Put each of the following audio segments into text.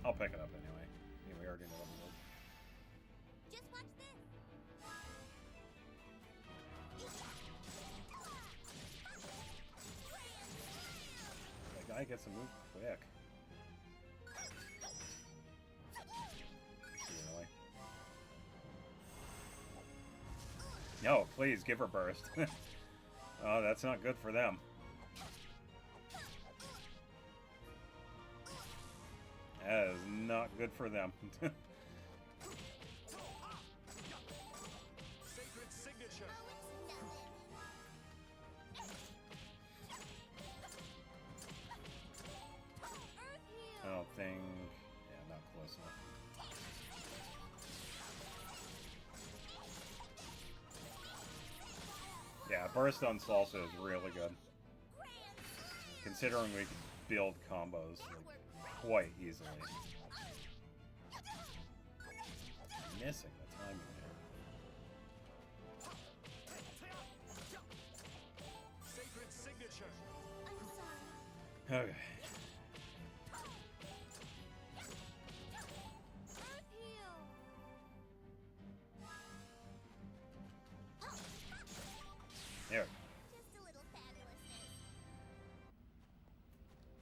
I'll pick it up anyway. We already know what it Just watch this. is. That guy gets to move quick. Really? No, please, give her burst. Oh, that's not good for them. That is not good for them. Sacred signature. I don't think... Yeah, not close enough. Yeah, burst on Salsa is really good. Considering we can build combos like, quite easily. Missing the timing there. Sacred signature. Okay. There we go. Just a little fabulousness.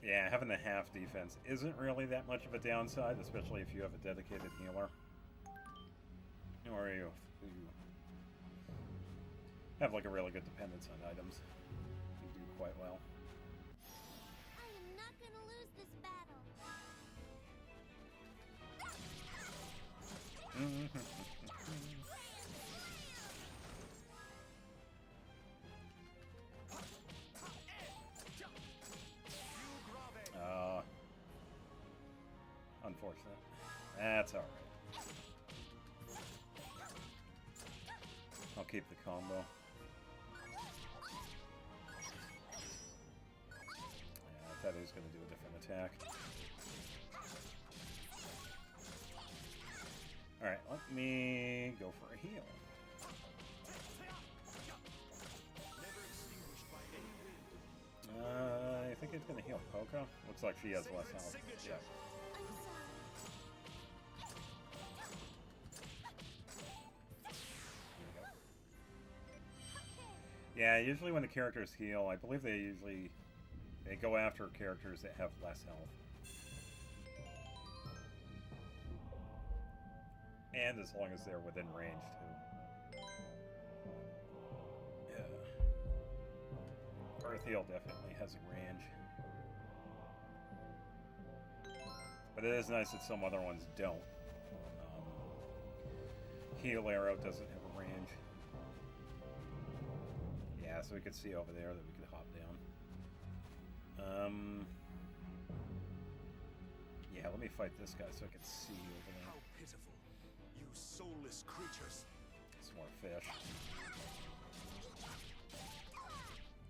Yeah, having the half defense isn't really that much of a downside, especially if you have a dedicated healer. Or you have like a really good dependence on items. You do quite well. I am not gonna lose this battle. Unfortunate. That's alright. I'll keep the combo. Yeah, I thought he was going to do a different attack. Alright, let me go for a heal. I think it's going to heal Poco. Looks like she has less health. Yeah. Yeah, usually when the characters heal, I believe they go after characters that have less health. And as long as they're within range, too. Yeah. Earth Heal definitely has a range. But it is nice that some other ones don't. Heal Arrow doesn't have a range. Yeah, so we could see over there that we could hop down. Yeah, let me fight this guy so I can see over there. How pitiful, you soulless creatures. Some more fish.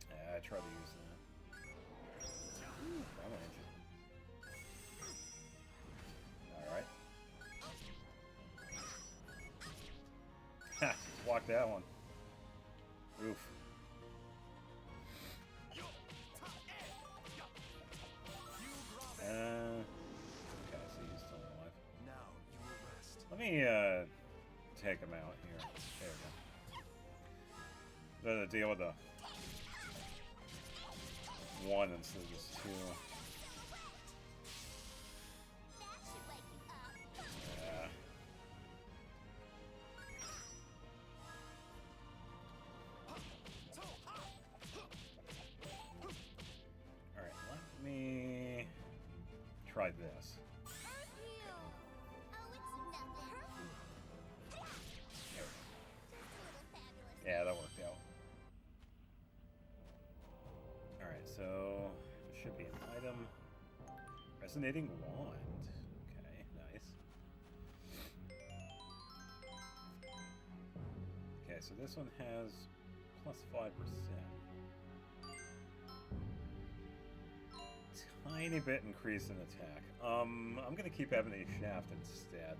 Yeah, I tried to use that. Ooh, damage. Alright. Ha! Block that one. Oof. Okay, so he's still alive. Now you will rest. Let me take him out here. There we go. Deal with the one instead of just two. That should wake you up. Yeah. Alright, let me try this. Earth heal. Oh, it's nothing. There we go. Just a little fabulous. Yeah, that worked out. Alright, so there should be an item. Resonating Wand. Okay, nice. Okay, so this one has plus 5%. Tiny bit increase in attack. I'm gonna keep Ebony Shaft instead.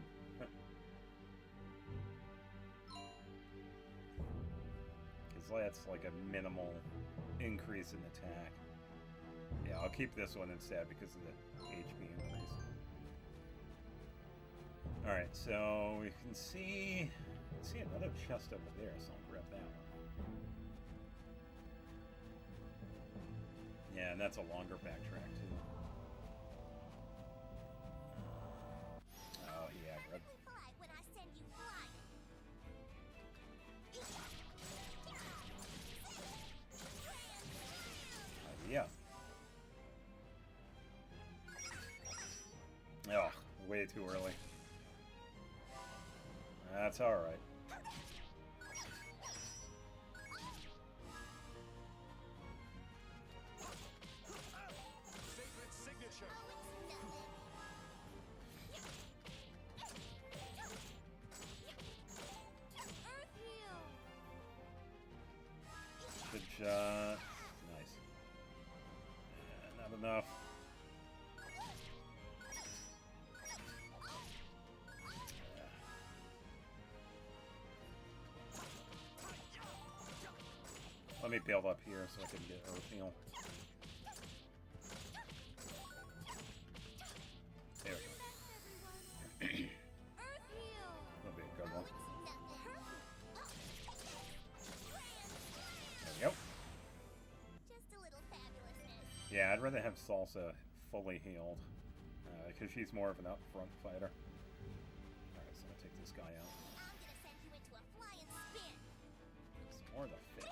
Because that's like a minimal increase in attack. Yeah, I'll keep this one instead because of the HP increase. Alright, so we can see another chest over there, so I'll grab that one. Yeah, and that's a longer backtrack too. Oh, he aggroed. Fly when I send you flying. Yeah. Oh, way too early. That's alright. Sacred signature. Earth heal. Good shot. Nice. Not enough. Let me build up here so I can get Earth Heal. There we go. Earth heal. That'll be a good one. Nothing. There we go. Just a little fabulousness. Yeah, I'd rather have Salsa fully healed. Because she's more of an up-front fighter. Alright, so I'll take this guy out. I'm gonna send you into a flying spin. Some more of the fish.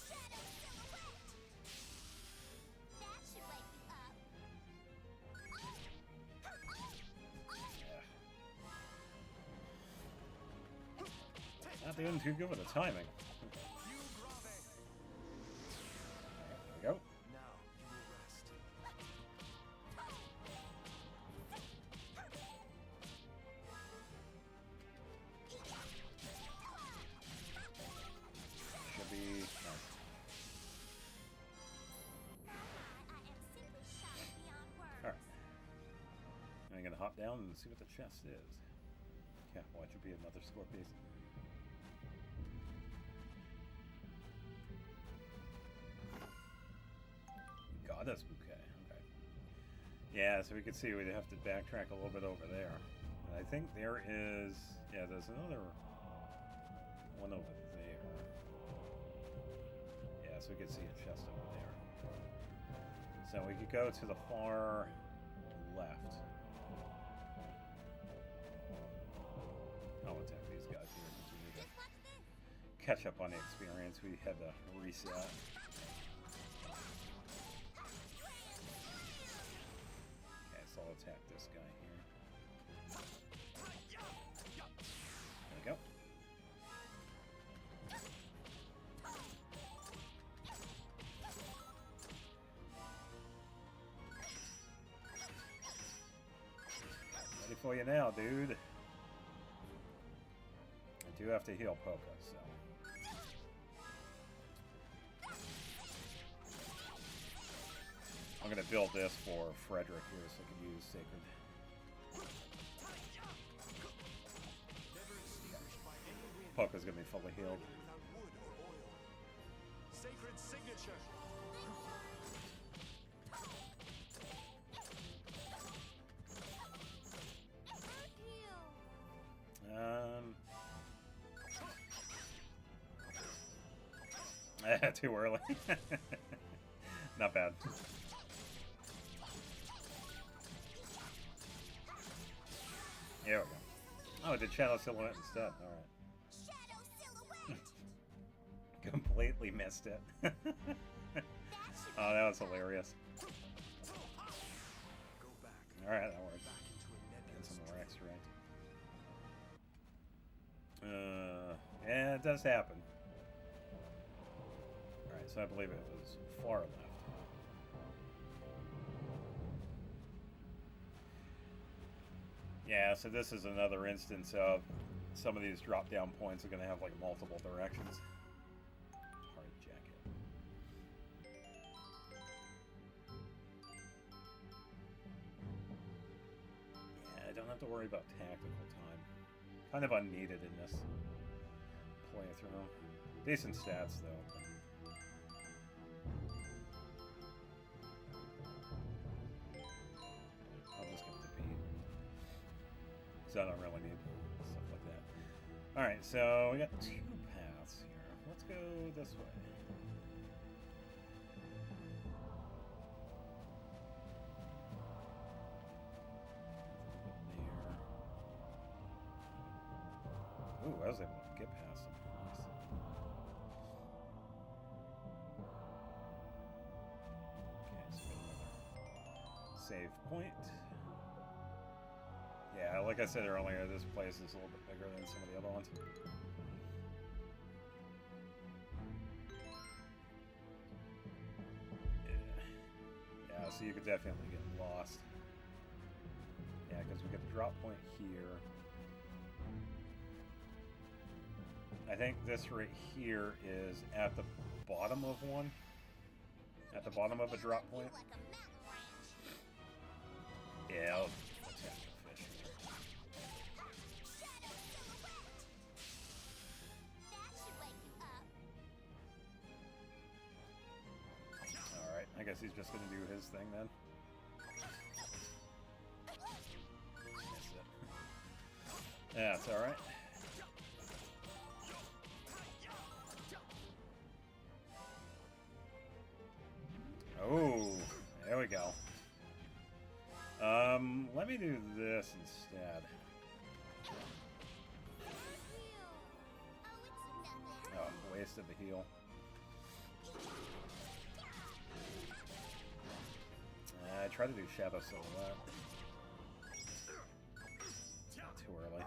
Shadow silhouette. That should wake you up. Yeah. Not doing too good with the timing. You grave. There we go. Now you will rest. Should be nice. I am simply shocked beyond words. Alright. I'm gonna hop down and see what the chest is. Yeah, watch it be another score piece. Goddess bouquet. Okay. Yeah, so we can see we'd have to backtrack a little bit over there. And I think there is. Yeah, there's another one over there. Yeah, so we can see a chest over there. So we could go to the far left. I'll attack these guys here because we need to Just watch this. catch up on the experience. We had to reset. Okay, so I'll attack this guy here. There we go. Ready for you now, dude. I do have to heal Poca, so. I'm gonna build this for Frederick here so I can use Sacred. Never extinguished by any wind. Poca's gonna be fully healed. Without wood or oil. Sacred signature. Earth heal. Too early. Not bad. Here we go. Oh, it did Shadow Silhouette instead. Alright. Shadow silhouette. Completely missed it. That should Oh, that was hilarious. Go back. Alright, that works. Back into a And nebulous some more state. extract. Yeah, it does happen. Alright, so I believe it was far left. Yeah, so this is another instance of some of these drop-down points are going to have like multiple directions. Hard jacket. Yeah, I don't have to worry about tactical time. Kind of unneeded in this playthrough. Decent stats though. I'll just give it to So I don't really need stuff like that. Alright, so we got 2 paths here. Let's go this way. Ooh, I was able to get past them. Nice. Okay, so we got another save point. Yeah, like I said earlier, this place is a little bit bigger than some of the other ones. Yeah, so you could definitely get lost. Yeah, because we get the drop point here. I think this right here is at the bottom of one. At the bottom of a drop point. Yeah, I'll attack the fish here. Alright, I guess he's just gonna do his thing then. That's it. Yeah, it's alright. Oh, there we go. Let me do this instead. Oh, wasted the heal. I tried to do Shadow Silhouette. Not too early.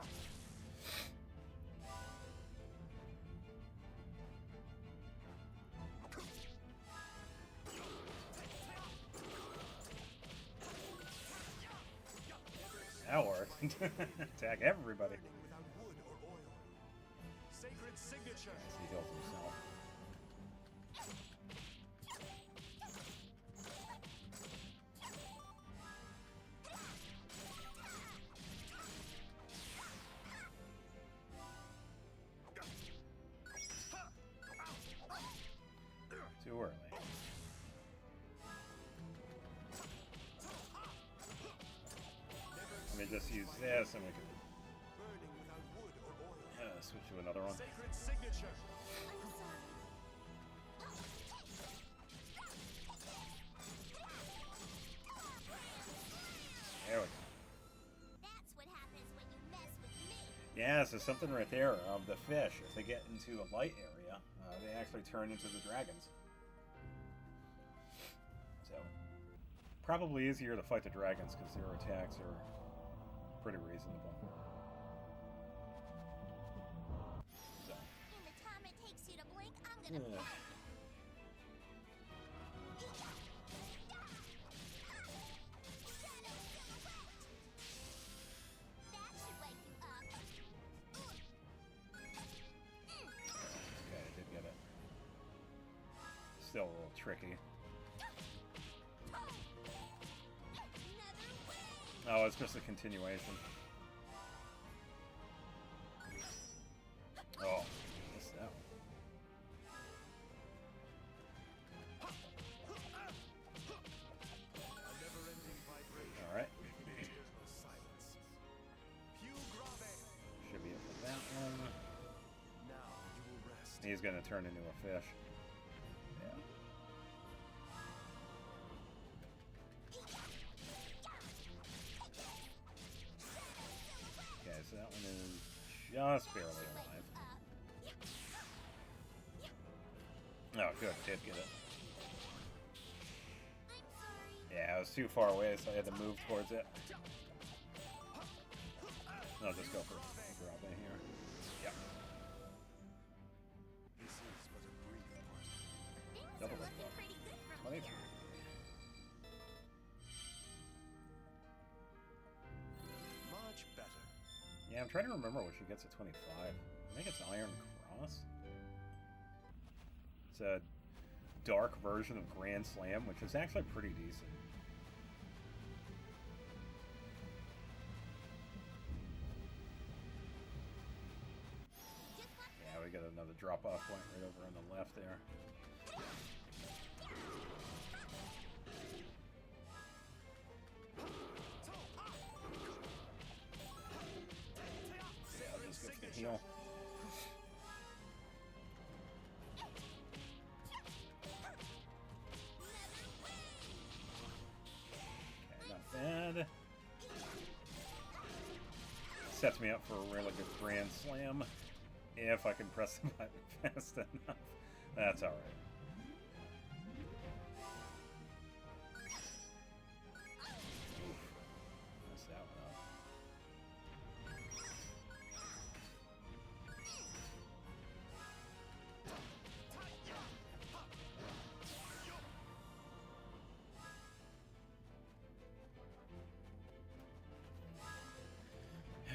That worked. Attack everybody. Without wood or oil. Sacred signature. Yes, he heals himself. Too early. Let me just use this and we can Burning without wood or oil. switch to another one. Sacred signature. There we go. That's what happens when you mess with me. Yeah, so something right there. The fish, if they get into a light area, they actually turn into the dragons. So, probably easier to fight the dragons because their attacks are pretty reasonable. So. In the time it takes you to blink, I'm gonna Yeah. pay. That should wake you up. Okay, I did get it. Still a little tricky. Oh, it's just a continuation. Oh, missed that one. A never-ending vibration. Alright, Eternal silence. Piu grave. should be it for that one. Now you will rest. He's gonna turn into a fish. Yeah. Okay, so that one is just barely alive. Oh, good, did get it. I'm sorry. Yeah, I was too far away, so I had to move towards it. I'll just go for Grave here. Yeah. This is but a brief part. Things Double are it looking up. pretty good from 23. here. Much better. Yeah, I'm trying to remember what she gets at 25. I think it's Iron Cross. It's a dark version of Grand Slam, which is actually pretty decent. Yeah, we got another drop-off point right over on the left there. heal. Okay, not bad. Sets me up for a really good Grand Slam. If I can press the button fast enough. That's alright. Messed that one up.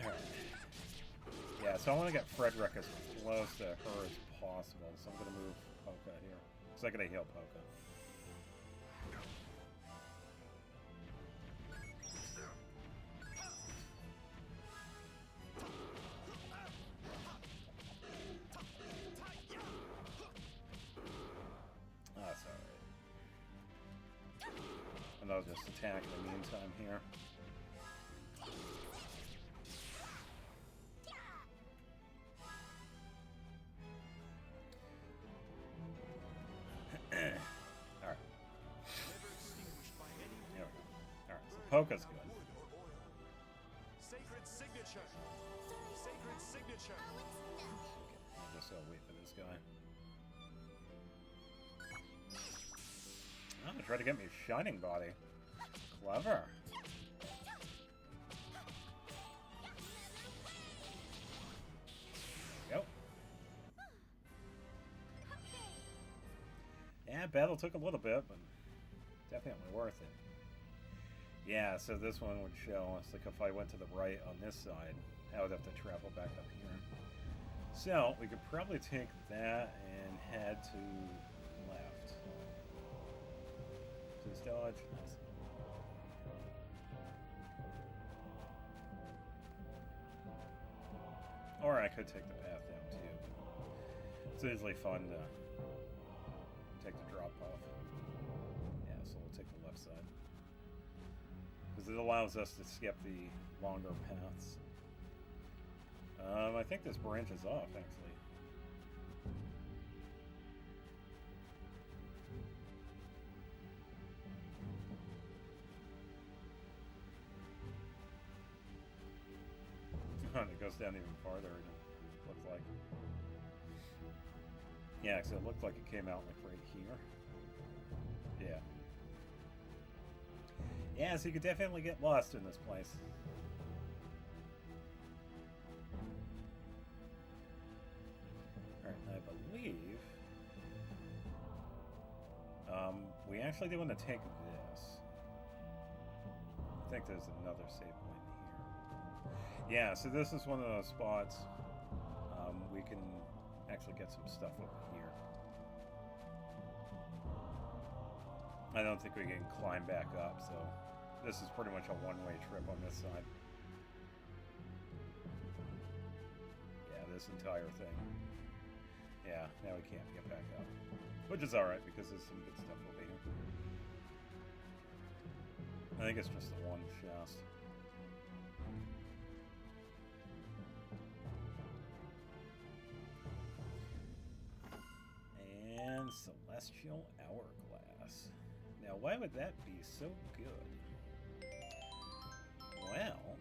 Alright. Yeah, so I want to get Frederick as close to her as possible, so I'm going to move Polka here. So I gotta heal Polka. That's alright. And I'll just attack in the meantime here. Alright. There we go. Alright, so Polka's good. Sacred signature. Sacred signature. I'll just wait for this guy. Oh, try to get me Shining Body. Clever. There we go. Yeah, battle took a little bit, but definitely worth it. Yeah, so this one would show us, like, if I went to the right on this side, I would have to travel back up here. So, we could probably take that and head to left. Please dodge. Nice. Or I could take the path down, too. It's easily fun to take the drop off. Yeah, so we'll take the left side. Because it allows us to skip the longer paths. I think this branches off, actually. And it goes down even farther, it looks like. Yeah, because it looked like it came out like right here. Yeah. Yeah, so you could definitely get lost in this place. Alright, I believe we actually do want to take this. I think there's another save point here. Yeah, so this is one of those spots we can actually get some stuff over here. I don't think we can climb back up, so this is pretty much a one-way trip on this side. Yeah, this entire thing. Yeah, now we can't get back up. Which is alright, because there's some good stuff over here. I think it's just the one chest. And Celestial Hourglass. Now, why would that be so good? Well,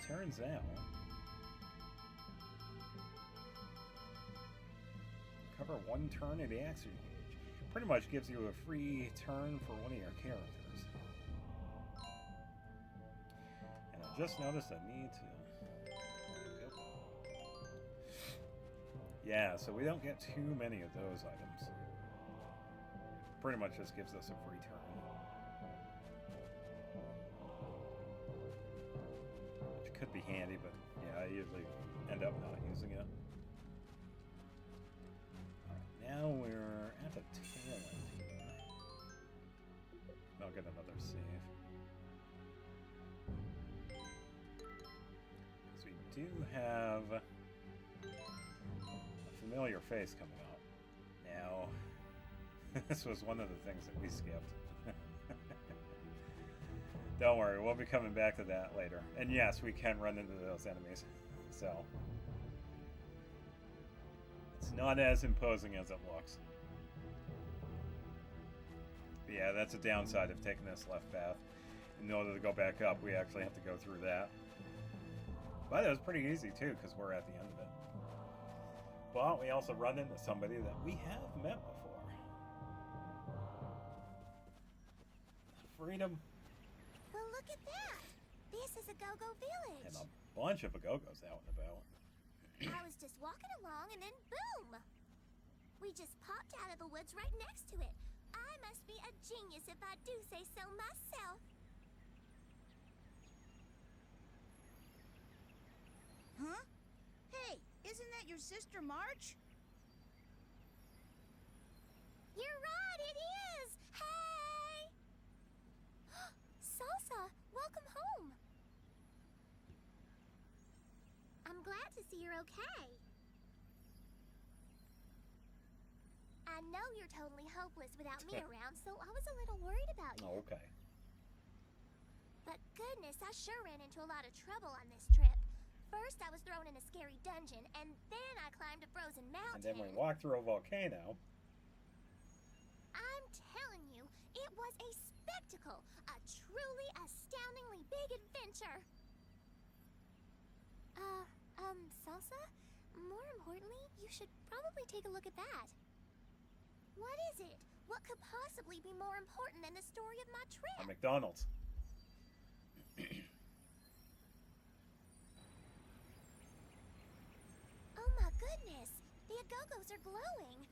turns out... Cover one turn at the action gauge. Pretty much gives you a free turn for one of your characters. And I just noticed I need to... Yeah, so we don't get too many of those items. Pretty much just gives us a free turn. Which could be handy, but yeah, I usually end up not using it. Now we're at the tail end here. I'll get another save. Because we do have a familiar face coming up. Now, this was one of the things that we skipped. Don't worry, we'll be coming back to that later. And yes, we can run into those enemies. So, Not as imposing as it looks. But yeah, that's a downside of taking this left path. In order to go back up, we actually have to go through that. But it was pretty easy too, because we're at the end of it. But we also run into somebody that we have met before. Freedom. Well, look at that. This is a go-go village. And a bunch of Agogos out and about. I was just walking along and then boom! We just popped out of the woods right next to it. I must be a genius if I do say so myself. Huh? Hey, isn't that your sister March? You're right, it is! Hey! Salsa, welcome home. I'm glad to see you're okay. I know you're totally hopeless without me around, so I was a little worried about you. Oh, okay. But goodness, I sure ran into a lot of trouble on this trip. First, I was thrown in a scary dungeon, and then I climbed a frozen mountain. And then we walked through a volcano. I'm telling you, it was a spectacle. A truly astoundingly big adventure. Salsa? More importantly, you should probably take a look at that. What is it? What could possibly be more important than the story of my A trip? McDonald's. Oh my goodness! The Agogos are glowing!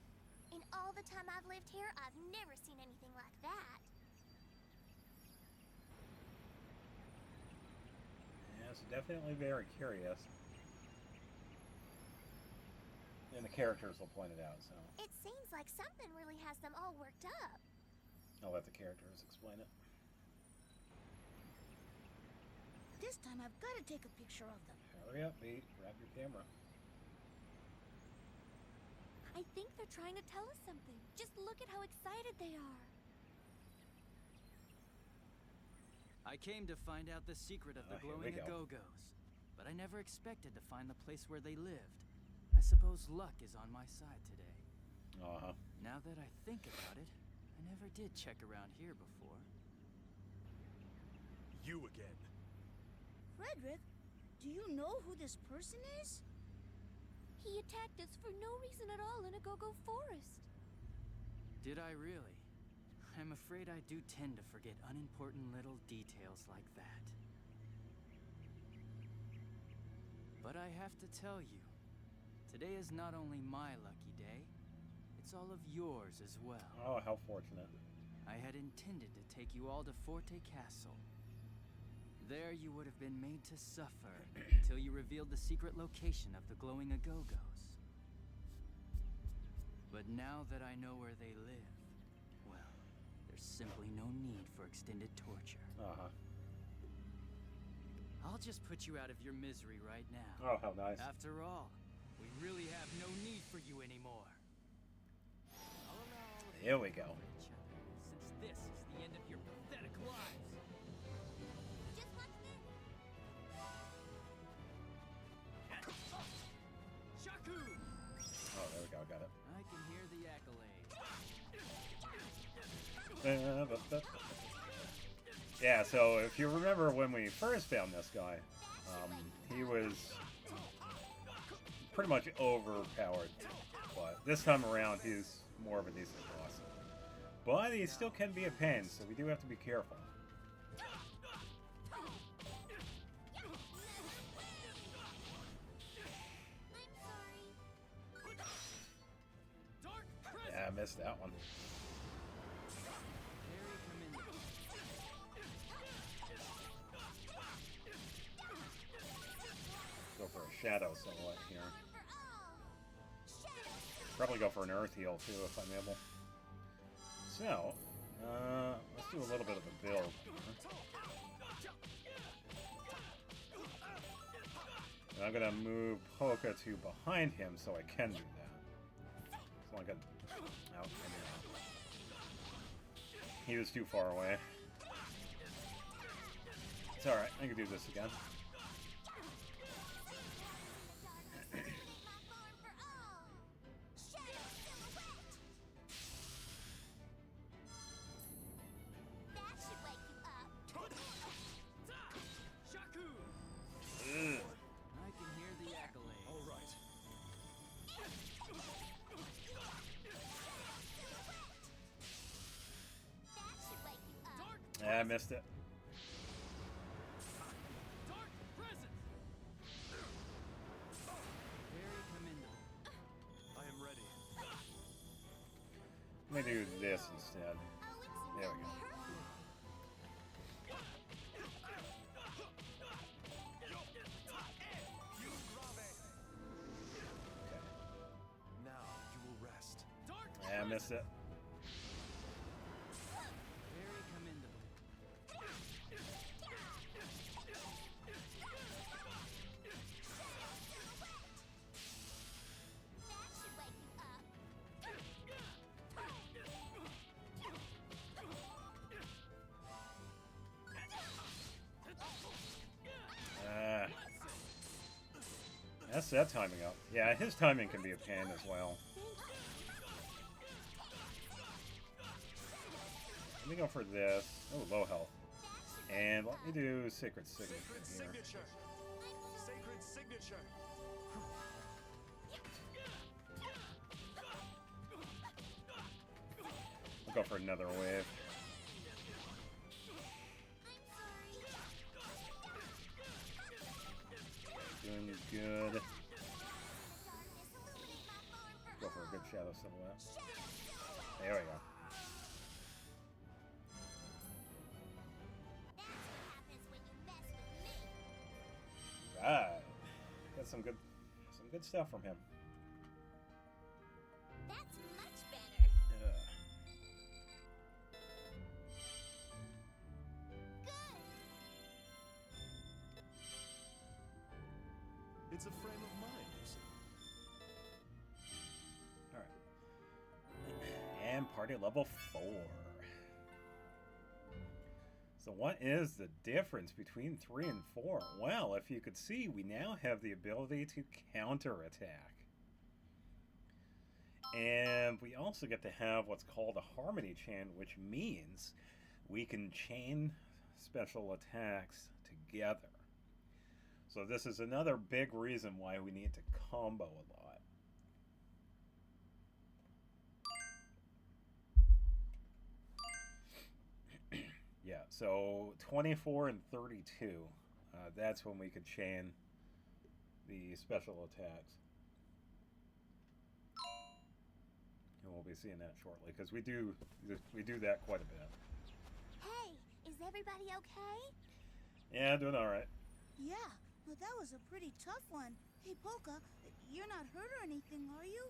In all the time I've lived here, I've never seen anything like that. Yeah, it's definitely very curious. And the characters will point it out, so It seems like something really has them all worked up. I'll let the characters explain it. This time I've got to take a picture of them. Hurry up, Pete. Grab your camera. I think they're trying to tell us something. Just look at how excited they are. I came to find out the secret of the Here we glowing go. Agogos, but I never expected to find the place where they lived. I suppose luck is on my side today. Uh-huh. Now that I think about it, I never did check around here before. You again. Frederick, do you know who this person is? He attacked us for no reason at all in Agogo Forest. Did I really? I'm afraid I do tend to forget unimportant little details like that. But I have to tell you, today is not only my lucky day, it's all of yours as well. Oh, how fortunate. I had intended to take you all to Forte Castle. There you would have been made to suffer until you revealed the secret location of the glowing Agogos. But now that I know where they live, well, there's simply no need for extended torture. Uh-huh. I'll just put you out of your misery right now. Oh, how nice. After all, we really have no need for you anymore. I'll allow all of you Here we to go. help each other, since this is the end of your pathetic lives. Just watch this. Shaku! Oh, there we go. Got it. I can hear the accolades. Yeah, so if you remember when we first found this guy, he was pretty much overpowered. But this time around, he's more of a decent boss. But he still can be a pain, so we do have to be careful. Dark presence! Yeah, I missed that one. Very commendable. Go for a shadow silhouette here. For all. Probably go for an earth heal too if I'm able. So, let's do a little bit of a build here. And I'm gonna move Polka to behind him so I can do that. So I can. Oh, he was too far away. It's alright, I can do this again. I missed it. Dark presence. Very commendable. I am ready. Let me do this instead. Oh, it's There we go. nothing. Okay. Now you will rest. Dark I missed it. Very commendable. That should wake you up. That's that timing up. Yeah, his timing can be a pain as well. Let me go for this. Oh, low health. And let me do Sacred Signature Sacred here. signature. Sacred signature. We'll go for another wave. Doing good. Go for a good Shadow Silhouette. There we go. Right. Got some good stuff from him. That's much better. Yeah. Good. It's a frame of mind, you see. Alright. And party level 4. So what is the difference between 3 and 4? Well, if you could see, we now have the ability to counterattack. And we also get to have what's called a harmony chain, which means we can chain special attacks together. So this is another big reason why we need to combo a lot. Yeah, so 24 and 32, that's when we could chain the special attacks. And we'll be seeing that shortly, because we do that quite a bit. Hey, is everybody okay? Yeah, doing all right. Yeah, but that was a pretty tough one. Hey, Polka, you're not hurt or anything, are you?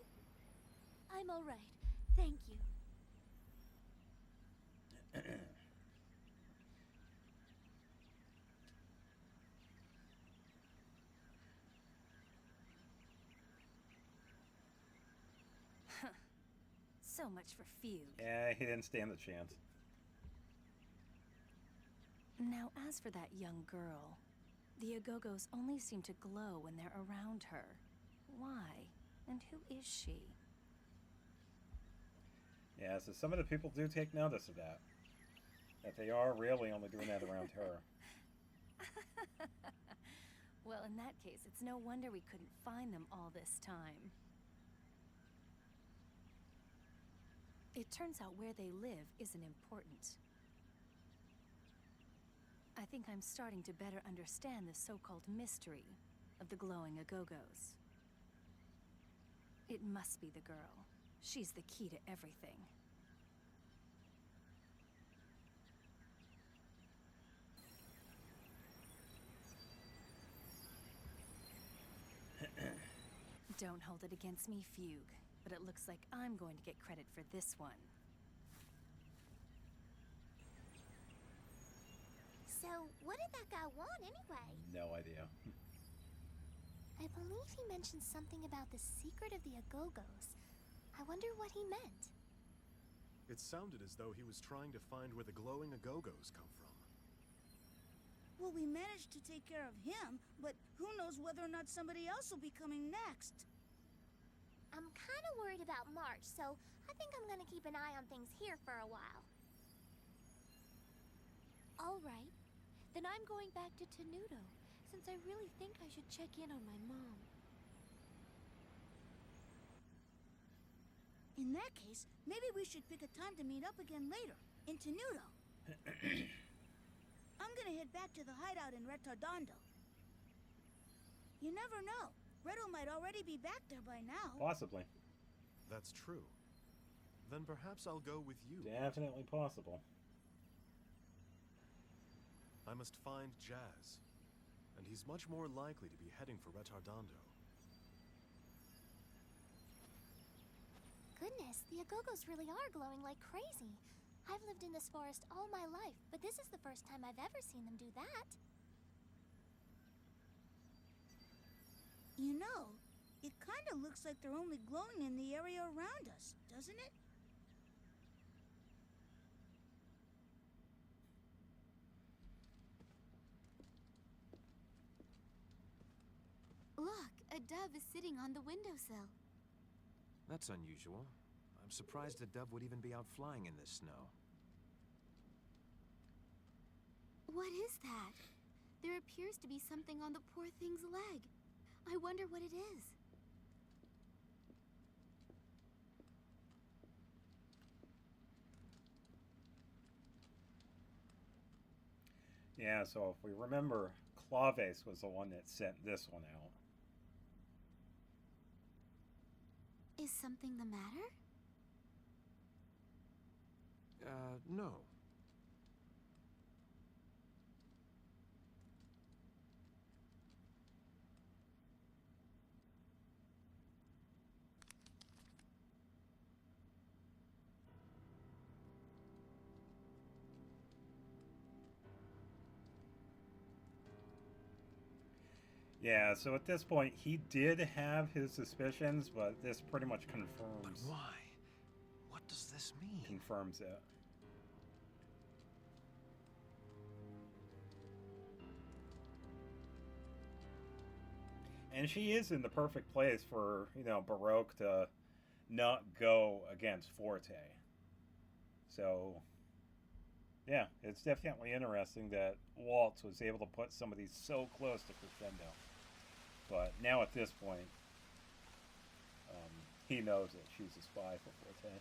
I'm all right. Thank you. So much for Fugue. Yeah, he didn't stand the chance. Now, as for that young girl, the Agogos only seem to glow when they're around her. Why? And who is she? Yeah, so some of the people do take notice of that. That they are really only doing that around her. Well, in that case, it's no wonder we couldn't find them all this time. It turns out where they live isn't important. I think I'm starting to better understand the so-called mystery of the glowing Agogos. It must be the girl. She's the key to everything. Don't hold it against me, Fugue, but it looks like I'm going to get credit for this one. So, what did that guy want anyway? No idea. I believe he mentioned something about the secret of the Agogos. I wonder what he meant. It sounded as though he was trying to find where the glowing Agogos come from. Well, we managed to take care of him, but who knows whether or not somebody else will be coming next. I'm kind of worried about March, so I think I'm gonna keep an eye on things here for a while. All right. Then I'm going back to Tenuto, since I really think I should check in on my mom. In that case, maybe we should pick a time to meet up again later, in Tenuto. gonna head back to the hideout in Retardando. You never know. Redo might already be back there by now. Possibly. That's true. Then perhaps I'll go with you. Definitely possible. I must find Jazz. And he's much more likely to be heading for Retardando. Goodness, the Agogos really are glowing like crazy. I've lived in this forest all my life, but this is the first time I've ever seen them do that. You know, it kind of looks like they're only glowing in the area around us, doesn't it? Look, a dove is sitting on the windowsill. That's unusual. I'm surprised a dove would even be out flying in this snow. What is that? There appears to be something on the poor thing's leg. I wonder what it is. Yeah, so if we remember, Claves was the one that sent this one out. Is something the matter? No. Yeah, so at this point, he did have his suspicions, but this pretty much But confirms why? What does this mean? confirms it. And she is in the perfect place for, Baroque to not go against Forte. So, yeah, it's definitely interesting that Waltz was able to put somebody so close to Crescendo. But now at this point, he knows that she's a spy for Forte.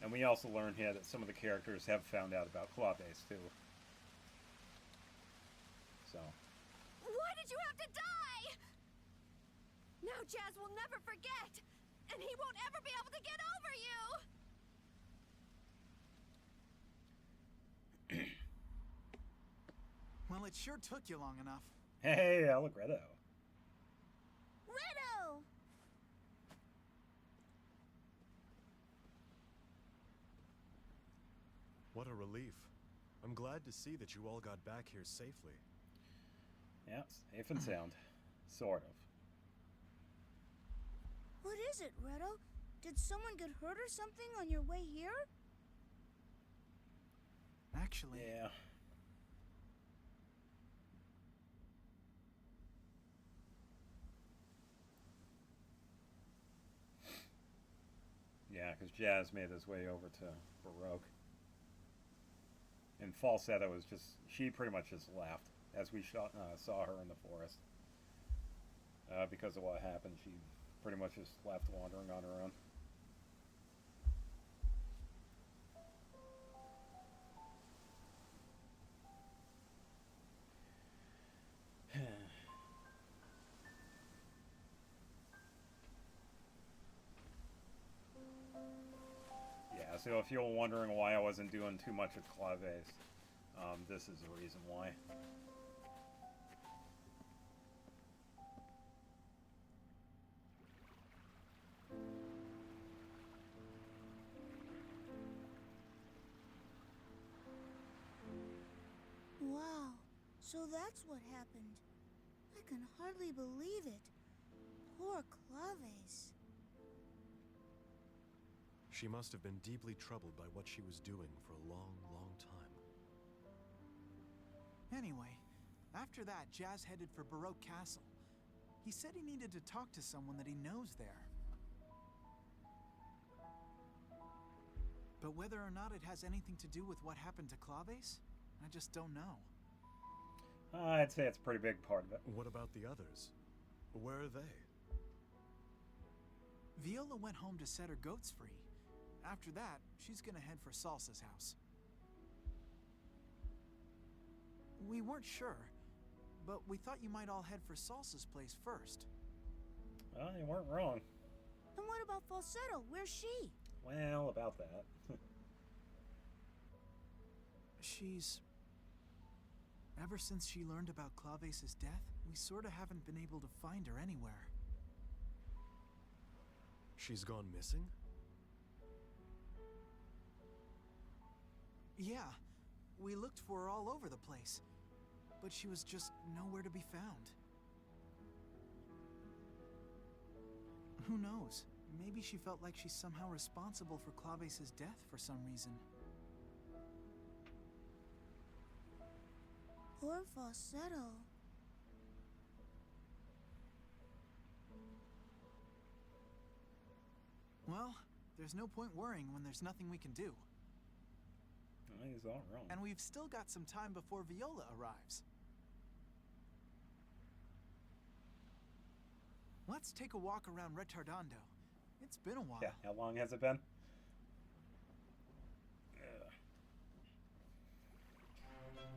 And we also learn here that some of the characters have found out about Claves too. So. Why did you have to die? Now Jazz will never forget, and he won't ever be able to get over you! Well, it sure took you long enough. Hey, Allegretto. Redo! What a relief. I'm glad to see that you all got back here safely. Yeah, safe and sound. Sort of. What is it, Redo? Did someone get hurt or something on your way here? Actually, Yeah. Yeah, because Jazz made his way over to Baroque. And Falsetto was just, she pretty much just left as we saw her in the forest. Because of what happened, she pretty much just left wandering on her own. Yeah, so if you're wondering why I wasn't doing too much with Claves, this is the reason why. Wow, so that's what happened. I can hardly believe it. Poor Claves. She must have been deeply troubled by what she was doing for a long, long time. anyway, after that, Jazz headed for Baroque Castle. He said he needed to talk to someone that he knows there. But whether or not it has anything to do with what happened to Claves, I just don't know. I'd say it's a pretty big part of it. What about the others? Where are they? Viola went home to set her goats free. After that, she's gonna head for Salsa's house. We weren't sure, but we thought you might all head for Salsa's place first. Well, you weren't wrong. And what about Falsetto? Where's she? Well, about that. She's... Ever since she learned about Clave's death, we sorta haven't been able to find her anywhere. She's gone missing? Yeah, we looked for her all over the place, but she was just nowhere to be found. Who knows? Maybe she felt like she's somehow responsible for Clave's death for some reason. Poor Falsetto. Well, there's no point worrying when there's nothing we can do. He's all wrong. And we've still got some time before Viola arrives. Let's take a walk around Retardando. It's been a while. Yeah, how long has it been?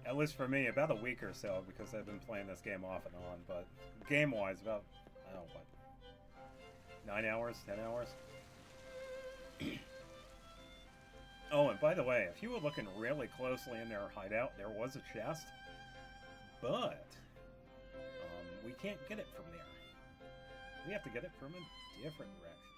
At least for me, about a week or so, because I've been playing this game off and on. But game-wise, about, I don't know, what, 9 hours, 10 hours? Oh, and by the way, if you were looking really closely in their hideout, there was a chest. But we can't get it from there. We have to get it from a different direction.